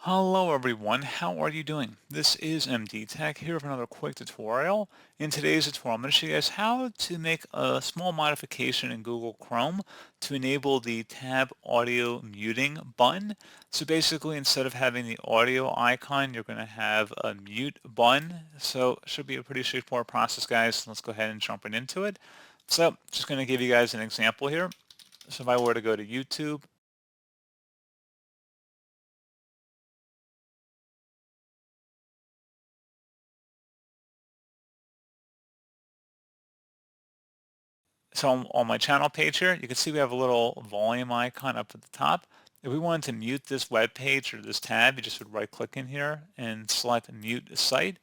Hello everyone, how are you doing? This is MD Tech here with another quick tutorial. In today's tutorial, I'm going to show you guys how to make a small modification in Google Chrome to enable the tab audio muting button. So basically, instead of having the audio icon, you're going to have a mute button. So it should be a pretty straightforward process, guys. Let's go ahead and jump right into it. So just going to give you guys an example here. So if I were to go to YouTube, so on my channel page here, you can see we have a little volume icon up at the top. If we wanted to mute this web page or this tab, you just would right click in here and select mute site.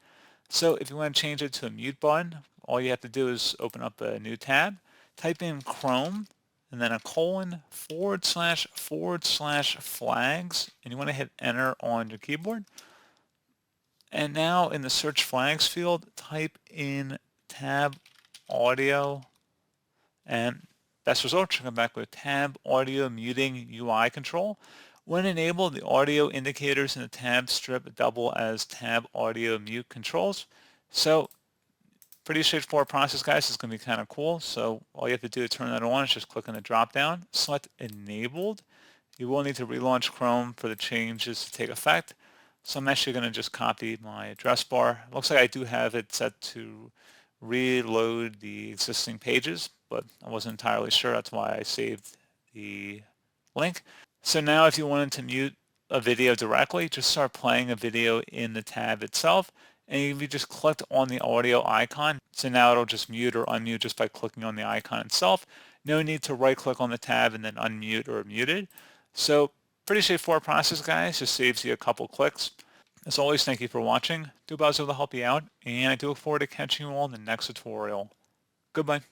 So if you want to change it to a mute button, all you have to do is open up a new tab, type in Chrome, and then a colon // flags, and you want to hit enter on your keyboard. And now in the search flags field, type in tab audio, and best result should come back with tab audio muting UI control. When enabled, the audio indicators in the tab strip double as tab audio mute controls. So pretty straightforward process, guys. It's going to be kind of cool. So all you have to do to turn that on is just click on the drop down, select enabled. You will need to relaunch Chrome for the changes to take effect. So I'm actually going to just copy my address bar. It looks like I do have it set to reload the existing pages, but I wasn't entirely sure. That's why I saved the link. So now if you wanted to mute a video directly, just start playing a video in the tab itself. And if you just clicked on the audio icon, so now it'll just mute or unmute just by clicking on the icon itself. No need to right click on the tab and then unmute or mute it. So pretty straightforward process, guys. Just saves you a couple clicks. As always, thank you for watching. Do I was able to help you out, and I do look forward to catching you all in the next tutorial. Goodbye.